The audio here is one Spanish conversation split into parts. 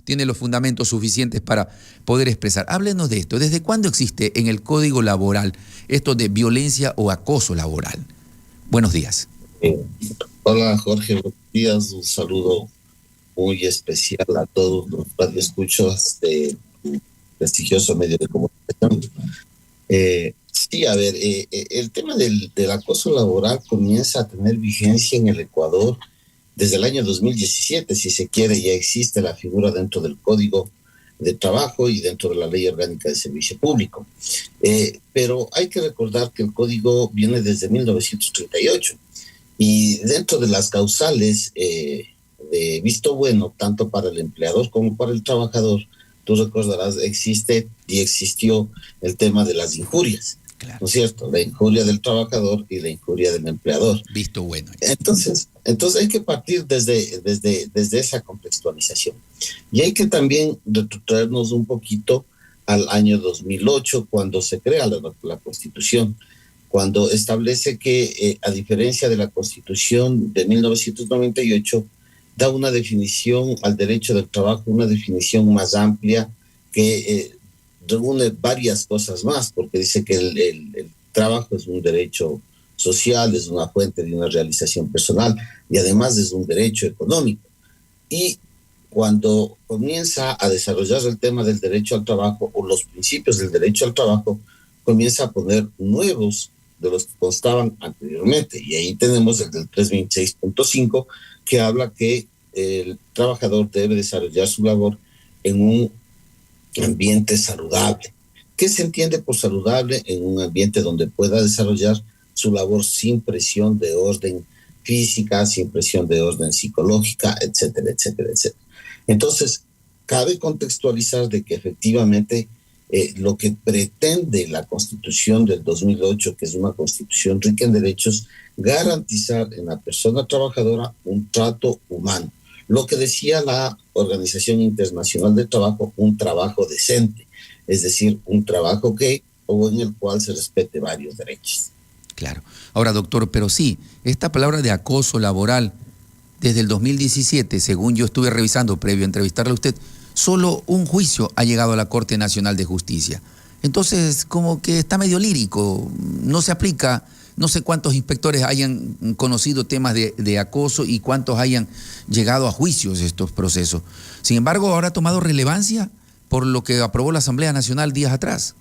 tiene los fundamentos suficientes para poder expresar. Háblenos de esto. ¿Desde cuándo existe en el Código Laboral esto de violencia o acoso laboral? Buenos días. Hola Jorge, buenos días. Un saludo muy especial a todos los radioescuchas de tu prestigioso medio de comunicación. Sí, a ver, el tema del acoso laboral comienza a tener vigencia en el Ecuador desde el año 2017, si se quiere. Ya existe la figura dentro del Código de Trabajo y dentro de la Ley Orgánica de Servicio Público. Pero hay que recordar que el Código viene desde 1938 y dentro de las causales de visto bueno, tanto para el empleador como para el trabajador, tú recordarás, existe y existió el tema de las injurias. Claro. ¿No es cierto? La injuria del trabajador y la injuria del empleador. Visto bueno. Entonces hay que partir desde esa contextualización. Y hay que también retrotraernos un poquito al año 2008, cuando se crea la Constitución, cuando establece que, a diferencia de la Constitución de 1998, da una definición al derecho del trabajo, una definición más amplia que reúne varias cosas más, porque dice que el trabajo es un derecho social, es una fuente de una realización personal y además es un derecho económico. Y cuando comienza a desarrollar el tema del derecho al trabajo o los principios del derecho al trabajo, comienza a poner nuevos de los que constaban anteriormente. Y ahí tenemos el del 326.5, que habla que el trabajador debe desarrollar su labor en un ambiente saludable. ¿Qué se entiende por saludable? En un ambiente donde pueda desarrollar su labor sin presión de orden física, sin presión de orden psicológica, etcétera, etcétera, etcétera. Entonces, cabe contextualizar de que efectivamente lo que pretende la Constitución del 2008, que es una Constitución rica en derechos, garantizar en la persona trabajadora un trato humano. Lo que decía la Organización Internacional del Trabajo, un trabajo decente, es decir, un trabajo en el cual se respete varios derechos. Claro. Ahora, doctor, pero sí, esta palabra de acoso laboral, desde el 2017, según yo estuve revisando previo a entrevistarle a usted, solo un juicio ha llegado a la Corte Nacional de Justicia. Entonces, como que está medio lírico, no se aplica. No sé cuántos inspectores hayan conocido temas de acoso y cuántos hayan llegado a juicios estos procesos. Sin embargo, ahora ha tomado relevancia por lo que aprobó la Asamblea Nacional días atrás.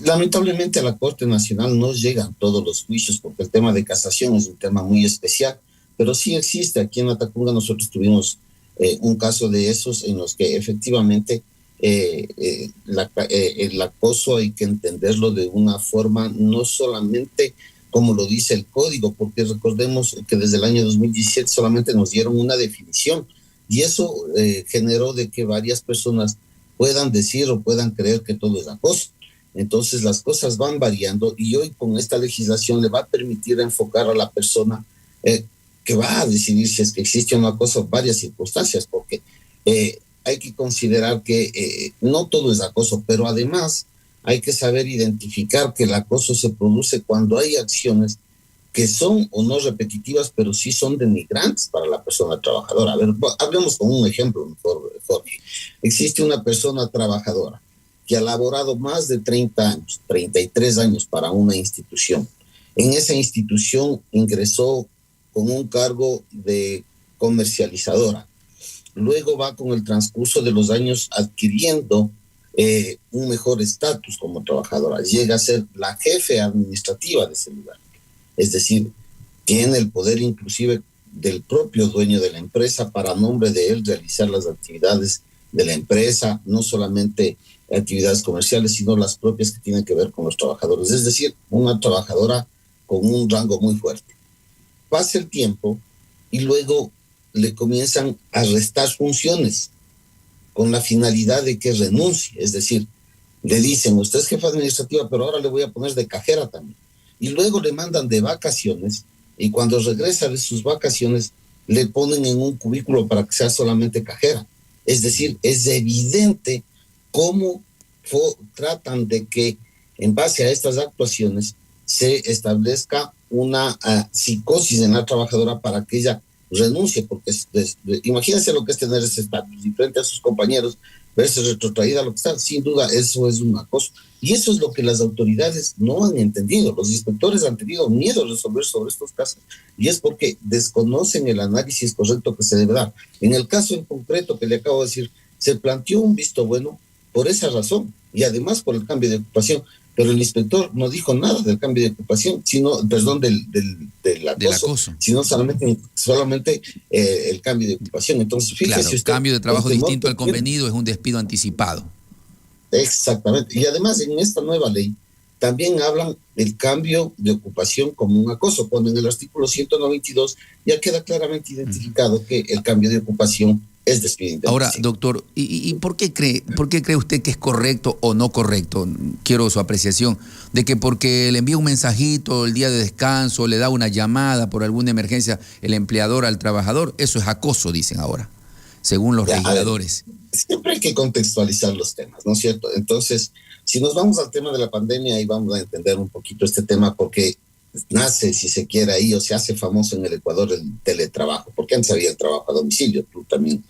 Lamentablemente a la Corte Nacional no llegan todos los juicios porque el tema de casación es un tema muy especial, pero sí existe. Aquí en Latacunga nosotros tuvimos un caso de esos en los que efectivamente el acoso hay que entenderlo de una forma no solamente como lo dice el código, porque recordemos que desde el año 2017 solamente nos dieron una definición y eso generó de que varias personas puedan decir o puedan creer que todo es acoso. Entonces las cosas van variando y hoy con esta legislación le va a permitir enfocar a la persona que va a decidir si es que existe un acoso, varias circunstancias, porque hay que considerar que no todo es acoso, pero además hay que saber identificar que el acoso se produce cuando hay acciones que son o no repetitivas, pero sí son denigrantes para la persona trabajadora. A ver, hablemos con un ejemplo mejor, Jorge. Existe una persona trabajadora que ha laborado más de 30 años, 33 años para una institución. En esa institución ingresó con un cargo de comercializadora. Luego va con el transcurso de los años adquiriendo un mejor estatus como trabajadora. Llega a ser la jefe administrativa de ese lugar. Es decir, tiene el poder inclusive del propio dueño de la empresa para a nombre de él realizar las actividades de la empresa, no solamente actividades comerciales, sino las propias que tienen que ver con los trabajadores. Es decir, una trabajadora con un rango muy fuerte. Pasa el tiempo y luego le comienzan a restar funciones con la finalidad de que renuncie. Es decir, le dicen, usted es jefa administrativa, pero ahora le voy a poner de cajera también. Y luego le mandan de vacaciones y cuando regresa de sus vacaciones le ponen en un cubículo para que sea solamente cajera. Es decir, es evidente cómo tratan de que en base a estas actuaciones se establezca una psicosis en la trabajadora para que ella renuncie, porque imagínense lo que es tener ese estatus y frente a sus compañeros, verse retrotraída a lo que está, sin duda eso es un acoso. Y eso es lo que las autoridades no han entendido. Los inspectores han tenido miedo a resolver sobre estos casos y es porque desconocen el análisis correcto que se debe dar. En el caso en concreto que le acabo de decir, se planteó un visto bueno por esa razón y además por el cambio de ocupación, pero el inspector no dijo nada del cambio de ocupación, sino, perdón, del acoso, sino solamente el cambio de ocupación. Entonces, fíjese claro, usted, cambio de trabajo distinto al convenido es un despido anticipado. Exactamente. Y además en esta nueva ley también hablan del cambio de ocupación como un acoso, cuando en el artículo 192 ya queda claramente identificado que el cambio de ocupación es despido intempestivo. Ahora, doctor, ¿y por qué cree usted que es correcto o no correcto? Quiero su apreciación de que porque le envía un mensajito el día de descanso, le da una llamada por alguna emergencia el empleador al trabajador, eso es acoso, dicen ahora, según los legisladores. Siempre hay que contextualizar los temas, ¿no es cierto? Entonces, si nos vamos al tema de la pandemia, ahí vamos a entender un poquito este tema, porque nace, si se quiere, ahí o se hace famoso en el Ecuador el teletrabajo, porque antes había el trabajo a domicilio, tú también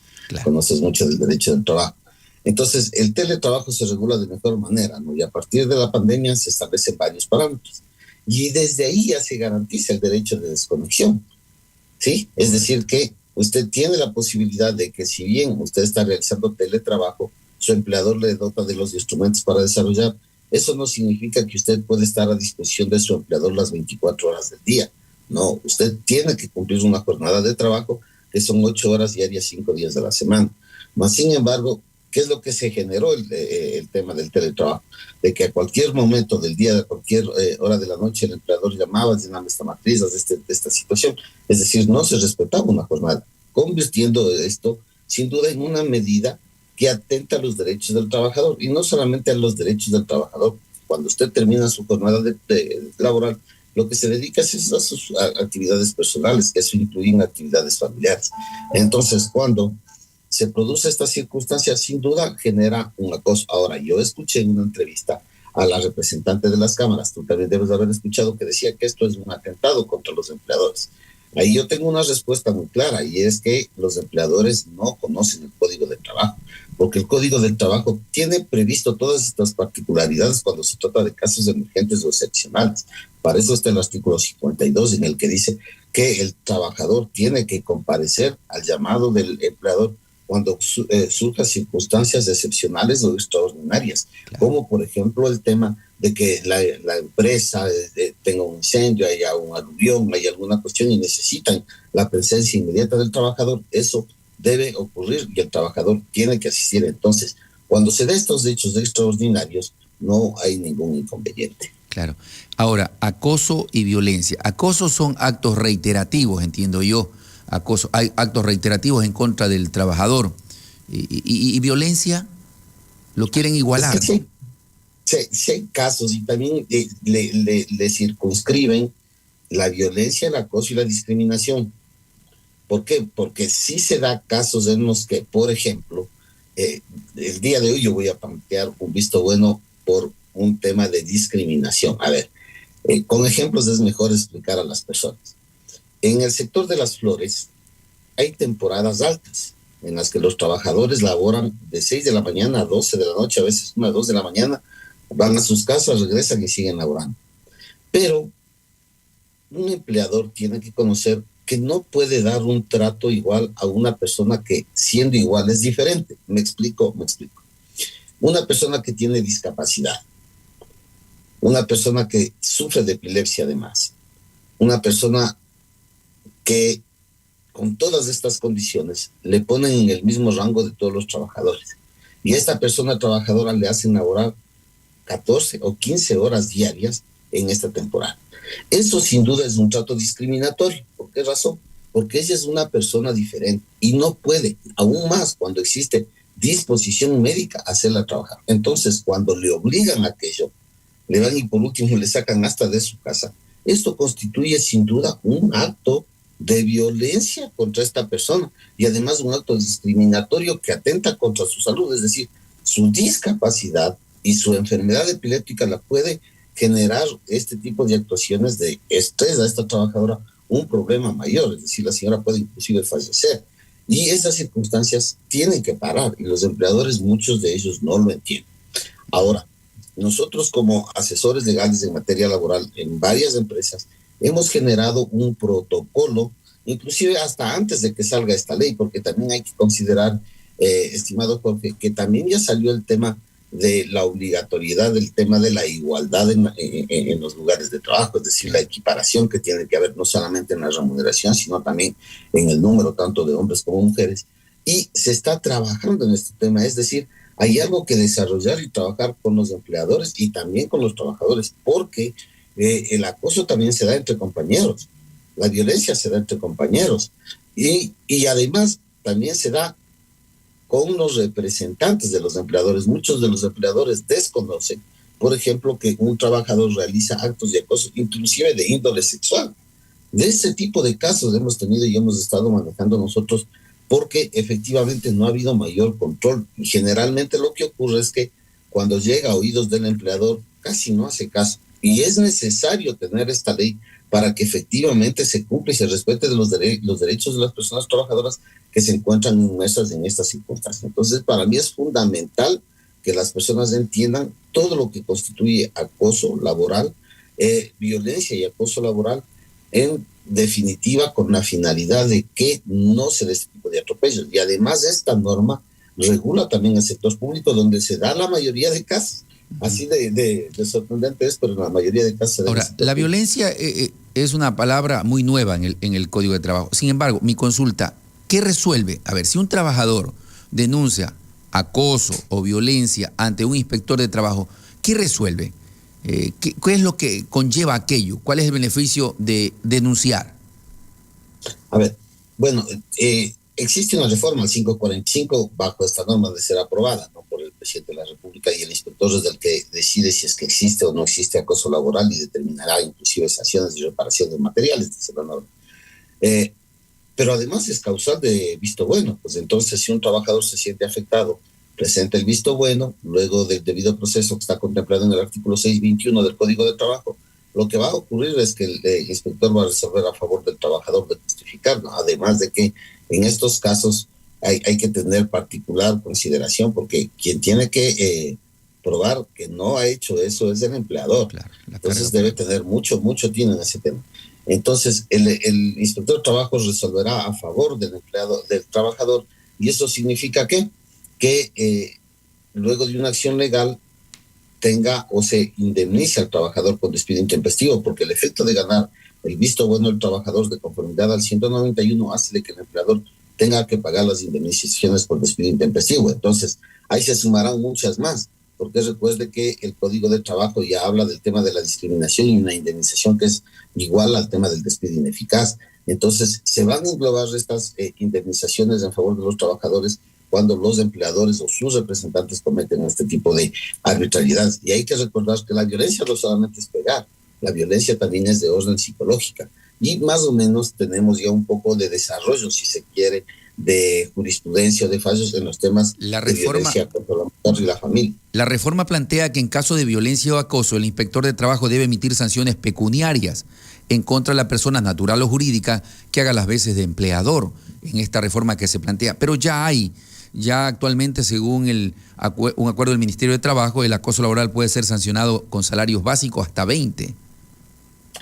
conoces mucho del derecho del trabajo. Entonces, el teletrabajo se regula de mejor manera, ¿no? Y a partir de la pandemia se establecen varios parámetros. Y desde ahí ya se garantiza el derecho de desconexión, ¿sí? Es decir, que usted tiene la posibilidad de que si bien usted está realizando teletrabajo, su empleador le dota de los instrumentos para desarrollar. Eso no significa que usted puede estar a disposición de su empleador las 24 horas del día. No, usted tiene que cumplir una jornada de trabajo que son 8 horas diarias, 5 días de la semana. Mas, sin embargo, ¿qué es lo que se generó el tema del teletrabajo? De que a cualquier momento del día, a cualquier hora de la noche, el empleador llamaba, llenaba esta matriz de esta situación. Es decir, no se respetaba una jornada, convirtiendo esto, sin duda, en una medida que atenta a los derechos del trabajador, y no solamente a los derechos del trabajador. Cuando usted termina su jornada laboral, lo que se dedica es a sus actividades personales, que eso incluye actividades familiares. Entonces, cuando se produce esta circunstancia, sin duda genera un acoso. Ahora, yo escuché en una entrevista a la representante de las cámaras, tú también debes haber escuchado, que decía que esto es un atentado contra los empleadores. Ahí yo tengo una respuesta muy clara, y es que los empleadores no conocen el Código del Trabajo, porque el Código del Trabajo tiene previsto todas estas particularidades cuando se trata de casos emergentes o excepcionales. Para eso está el artículo 52, en el que dice que el trabajador tiene que comparecer al llamado del empleador cuando surjan circunstancias excepcionales o extraordinarias, como por ejemplo el tema de que la empresa tenga un incendio, haya un aluvión, haya alguna cuestión y necesitan la presencia inmediata del trabajador. Eso debe ocurrir y el trabajador tiene que asistir. Entonces, cuando se den estos hechos extraordinarios, no hay ningún inconveniente. Claro. Ahora, acoso y violencia. Acoso son actos reiterativos, entiendo yo. Acoso, hay actos reiterativos en contra del trabajador. Y violencia lo quieren igualar. Es que sí hay casos, y también le circunscriben la violencia, el acoso y la discriminación. ¿Por qué? Porque sí se da casos en los que, por ejemplo, el día de hoy yo voy a plantear un visto bueno por un tema de discriminación. A ver, con ejemplos es mejor explicar a las personas. En el sector de las flores hay temporadas altas en las que los trabajadores laboran de 6 de la mañana a 12 de la noche, a veces 1 a 2 de la mañana, van a sus casas, regresan y siguen laborando. Pero un empleador tiene que conocer que no puede dar un trato igual a una persona que, siendo igual, es diferente. Me explico. Una persona que tiene discapacidad, una persona que sufre de epilepsia además, una persona que con todas estas condiciones le ponen en el mismo rango de todos los trabajadores. Y a esta persona trabajadora le hacen laborar 14 o 15 horas diarias en esta temporada. Eso sin duda es un trato discriminatorio. ¿Por qué razón? Porque ella es una persona diferente y no puede, aún más cuando existe disposición médica, hacerla trabajar. Entonces, cuando le obligan a aquello, le van y por último le sacan hasta de su casa. Esto constituye sin duda un acto de violencia contra esta persona y además un acto discriminatorio que atenta contra su salud, es decir, su discapacidad y su enfermedad epiléptica la puede generar este tipo de actuaciones de estrés a esta trabajadora un problema mayor, es decir, la señora puede inclusive fallecer. Y esas circunstancias tienen que parar y los empleadores, muchos de ellos no lo entienden. Ahora, nosotros como asesores legales en materia laboral en varias empresas hemos generado un protocolo, inclusive hasta antes de que salga esta ley, porque también hay que considerar, estimado Jorge, que también ya salió el tema de la obligatoriedad del tema de la igualdad en los lugares de trabajo, es decir, la equiparación que tiene que haber no solamente en la remuneración, sino también en el número tanto de hombres como mujeres. Y se está trabajando en este tema, es decir, hay algo que desarrollar y trabajar con los empleadores y también con los trabajadores, porque el acoso también se da entre compañeros, la violencia se da entre compañeros y además también se da con los representantes de los empleadores. Muchos de los empleadores desconocen, por ejemplo, que un trabajador realiza actos de acoso, inclusive de índole sexual. De ese tipo de casos hemos tenido y hemos estado manejando nosotros porque efectivamente no ha habido mayor control. Y generalmente lo que ocurre es que cuando llega a oídos del empleador casi no hace caso. Y es necesario tener esta ley para que efectivamente se cumpla y se respete de los derechos de las personas trabajadoras que se encuentran inmersas en estas circunstancias. Entonces, para mí es fundamental que las personas entiendan todo lo que constituye acoso laboral, violencia y acoso laboral, en definitiva con la finalidad de que no se dé este tipo de atropellos. Y además esta norma regula también el sector público, donde se da la mayoría de casos. Así de sorprendente es, pero en la mayoría de casos... Ahora, la violencia es una palabra muy nueva en el Código de Trabajo. Sin embargo, mi consulta, ¿qué resuelve? A ver, si un trabajador denuncia acoso o violencia ante un inspector de trabajo, ¿qué resuelve? ¿Qué es lo que conlleva aquello? ¿Cuál es el beneficio de denunciar? A ver, bueno, existe una reforma, el 545, bajo esta norma de ser aprobada, ¿no?, por el presidente de la República, y el inspector es el que decide si es que existe o no existe acoso laboral y determinará inclusive sanciones y reparación de materiales, dice la norma. Pero además es causal de visto bueno, pues entonces si un trabajador se siente afectado, presenta el visto bueno, luego del debido proceso que está contemplado en el artículo 621 del Código de Trabajo, lo que va a ocurrir es que el inspector va a resolver a favor del trabajador de justificar, ¿no? Además de que en estos casos hay que tener particular consideración, porque quien tiene que probar que no ha hecho eso es el empleador. Claro, entonces debe tener mucho tino en ese tema. Entonces el inspector de trabajo resolverá a favor del empleado, del trabajador, y eso significa que luego de una acción legal tenga o se indemnice al trabajador con despido intempestivo, porque el efecto de ganar el visto bueno del trabajador de conformidad al 191 hace de que el empleador tenga que pagar las indemnizaciones por despido intempestivo. Entonces, ahí se sumarán muchas más, porque recuerde que el Código de Trabajo ya habla del tema de la discriminación y una indemnización que es igual al tema del despido ineficaz. Entonces, se van a englobar estas indemnizaciones en favor de los trabajadores cuando los empleadores o sus representantes cometen este tipo de arbitrariedades. Y hay que recordar que la violencia no solamente es pegar, la violencia también es de orden psicológica. Y más o menos tenemos ya un poco de desarrollo, si se quiere, de jurisprudencia o de fallos en los temas de violencia contra la mujer y la familia. La reforma plantea que en caso de violencia o acoso, el inspector de trabajo debe emitir sanciones pecuniarias en contra de la persona natural o jurídica que haga las veces de empleador en esta reforma que se plantea. Pero ya actualmente, según un acuerdo del Ministerio de Trabajo, el acoso laboral puede ser sancionado con salarios básicos hasta 20.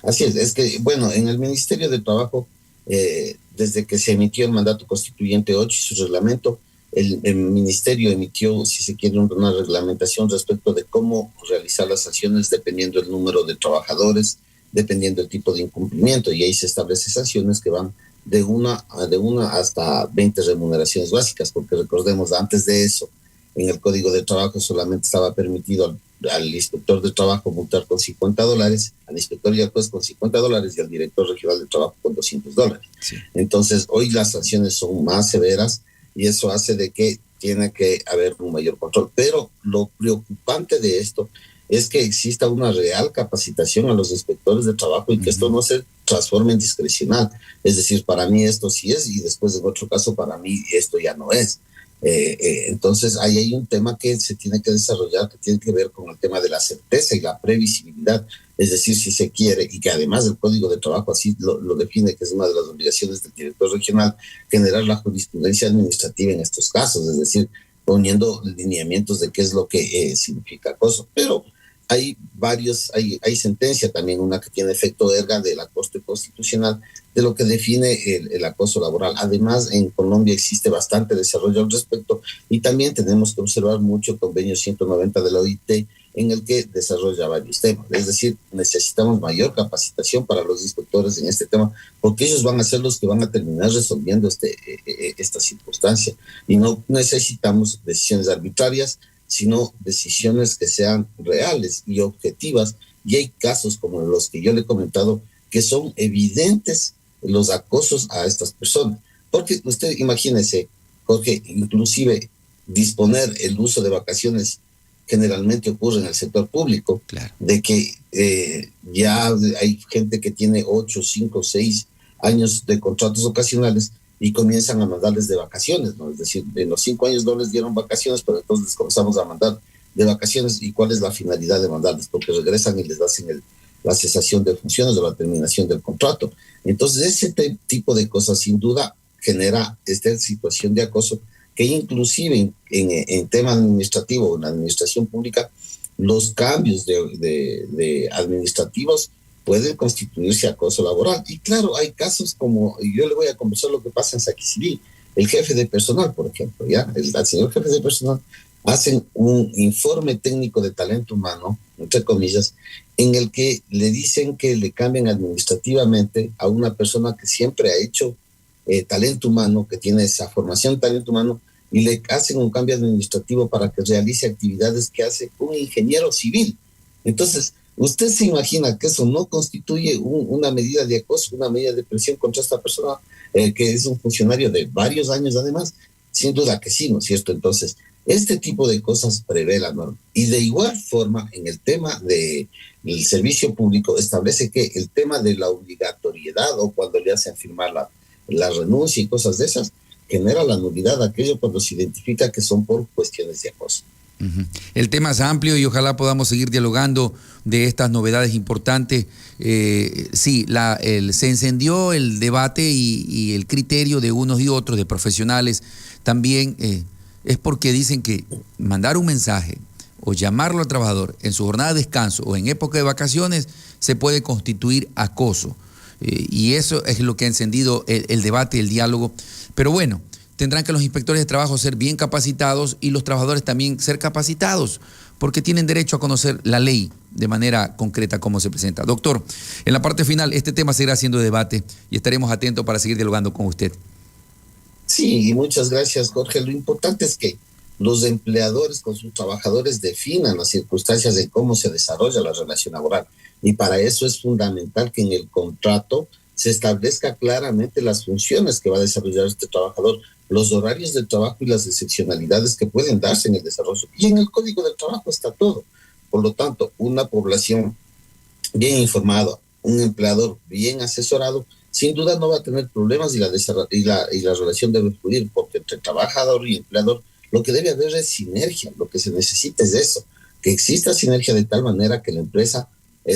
Así es que, bueno, en el Ministerio de Trabajo, desde que se emitió el mandato constituyente 8 y su reglamento, el ministerio emitió, si se quiere, una reglamentación respecto de cómo realizar las sanciones dependiendo del número de trabajadores, dependiendo del tipo de incumplimiento, y ahí se establecen sanciones que van de una hasta 20 remuneraciones básicas, porque recordemos, antes de eso, en el Código de Trabajo solamente estaba permitido al inspector de trabajo multar con $50, al inspector y al juez con $50 y al director regional de trabajo con $200. Sí. Entonces, hoy las sanciones son más severas y eso hace de que tiene que haber un mayor control. Pero lo preocupante de esto es que exista una real capacitación a los inspectores de trabajo y que esto no se transforme en discrecional. Es decir, para mí esto sí es y después en otro caso para mí esto ya no es. Entonces, ahí hay un tema que se tiene que desarrollar, que tiene que ver con el tema de la certeza y la previsibilidad, es decir, si se quiere, y que además el Código de Trabajo así lo define, que es una de las obligaciones del director regional, generar la jurisprudencia administrativa en estos casos, es decir, poniendo lineamientos de qué es lo que significa acoso. Pero hay sentencia también, una que tiene efecto erga de la Corte Constitucional, de lo que define el acoso laboral. Además, en Colombia existe bastante desarrollo al respecto y también tenemos que observar mucho el convenio 190 de la OIT, en el que desarrolla varios temas. Es decir, necesitamos mayor capacitación para los inspectores en este tema, porque ellos van a ser los que van a terminar resolviendo esta circunstancia. Y no necesitamos decisiones arbitrarias, sino decisiones que sean reales y objetivas. Y hay casos como los que yo le he comentado, que son evidentes los acosos a estas personas. Porque usted imagínese, Jorge, inclusive disponer el uso de vacaciones generalmente ocurre en el sector público, claro, de que ya hay gente que tiene 8, 5, 6 años de contratos ocasionales y comienzan a mandarles de vacaciones, ¿no? Es decir, en los 5 años no les dieron vacaciones, pero entonces les comenzamos a mandar de vacaciones. ¿Y cuál es la finalidad de mandarles? Porque regresan y les hacen la cesación de funciones o la terminación del contrato. Entonces, ese tipo de cosas sin duda genera esta situación de acoso, que inclusive en tema administrativo, en la administración pública, los cambios de administrativos pueden constituirse acoso laboral. Y claro, hay casos como, yo le voy a conversar lo que pasa en Saquicibí, el jefe de personal, por ejemplo, ¿ya? El señor jefe de personal hacen un informe técnico de talento humano, entre comillas, en el que le dicen que le cambien administrativamente a una persona que siempre ha hecho talento humano, que tiene esa formación de talento humano, y le hacen un cambio administrativo para que realice actividades que hace un ingeniero civil. Entonces, ¿usted se imagina que eso no constituye una medida de acoso, una medida de presión contra esta persona, que es un funcionario de varios años además? Sin duda que sí, ¿no es cierto? Entonces, este tipo de cosas prevé la norma. Y de igual forma, en el tema del servicio público, establece que el tema de la obligatoriedad o cuando le hacen firmar la renuncia y cosas de esas, genera la nulidad aquello cuando se identifica que son por cuestiones de acoso. El tema es amplio y ojalá podamos seguir dialogando de estas novedades importantes. Sí, se encendió el debate y el criterio de unos y otros, de profesionales, también es porque dicen que mandar un mensaje o llamarlo al trabajador en su jornada de descanso o en época de vacaciones se puede constituir acoso. Y eso es lo que ha encendido el debate, el diálogo. Pero bueno, tendrán que los inspectores de trabajo ser bien capacitados y los trabajadores también ser capacitados, porque tienen derecho a conocer la ley de manera concreta como se presenta. Doctor, en la parte final este tema seguirá siendo debate y estaremos atentos para seguir dialogando con usted. Sí, y muchas gracias, Jorge. Lo importante es que los empleadores con sus trabajadores definan las circunstancias de cómo se desarrolla la relación laboral. Y para eso es fundamental que en el contrato se establezca claramente las funciones que va a desarrollar este trabajador, los horarios de trabajo y las excepcionalidades que pueden darse en el desarrollo. Y en el Código del Trabajo está todo. Por lo tanto, una población bien informada, un empleador bien asesorado, sin duda no va a tener problemas y la relación debe fluir, porque entre trabajador y empleador lo que debe haber es sinergia. Lo que se necesita es eso, que exista sinergia de tal manera que la empresa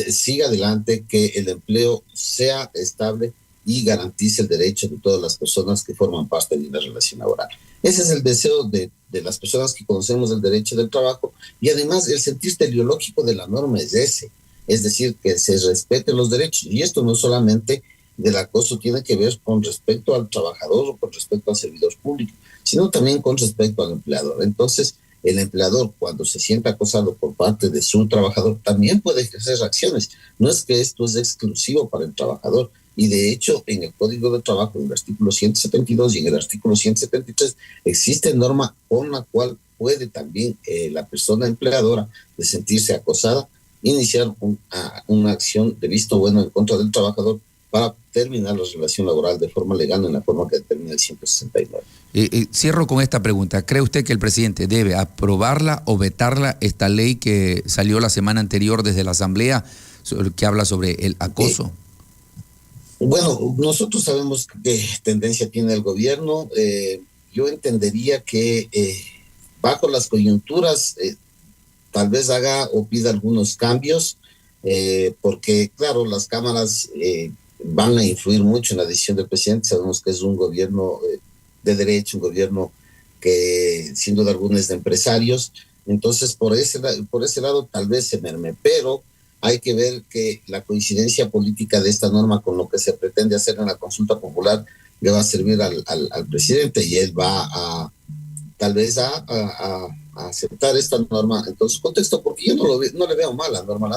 siga adelante, que el empleo sea estable y garantice el derecho de todas las personas que forman parte de una relación laboral. Ese es el deseo de las personas que conocemos el derecho del trabajo, y además el sentir teleológico de la norma es ese, es decir, que se respeten los derechos. Y esto no solamente del acoso tiene que ver con respecto al trabajador o con respecto al servidor público, sino también con respecto al empleador. Entonces, el empleador, cuando se sienta acosado por parte de su trabajador, también puede ejercer acciones. No es que esto es exclusivo para el trabajador. Y de hecho, en el Código de Trabajo, en el artículo 172 y en el artículo 173, existe norma con la cual puede también la persona empleadora, de sentirse acosada, iniciar una acción de visto bueno en contra del trabajador para terminar la relación laboral de forma legal en la forma que determina el 169. Cierro con esta pregunta. ¿Cree usted que el presidente debe aprobarla o vetarla, esta ley que salió la semana anterior desde la Asamblea, que habla sobre el acoso? Bueno, nosotros sabemos qué tendencia tiene el gobierno. yo entendería que bajo las coyunturas tal vez haga o pida algunos cambios, porque claro, las cámaras van a influir mucho en la decisión del presidente. Sabemos que es un gobierno de derecho, un gobierno que sin duda alguna es de empresarios. Entonces, por ese lado tal vez se merme, pero hay que ver que la coincidencia política de esta norma con lo que se pretende hacer en la consulta popular le va a servir al presidente, y él va a tal vez a aceptar esta norma en todo su contexto, porque yo no le veo mal la norma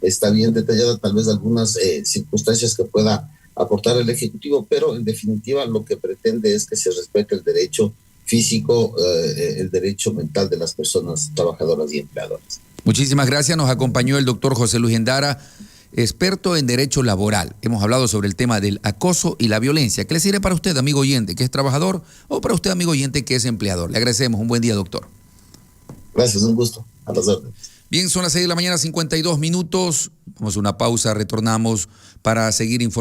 está bien detallada, tal vez algunas circunstancias que pueda aportar el Ejecutivo, pero en definitiva lo que pretende es que se respete el derecho físico, el derecho mental de las personas trabajadoras y empleadoras. Muchísimas gracias. Nos acompañó el doctor José Luis Endara, experto en derecho laboral. Hemos hablado sobre el tema del acoso y la violencia. ¿Qué le sirve para usted, amigo oyente, que es trabajador, o para usted, amigo oyente, que es empleador? Le agradecemos. Un buen día, doctor. Gracias, un gusto. A las órdenes. Bien, son las 6 de la mañana, 52 minutos. Vamos a una pausa, retornamos para seguir informando.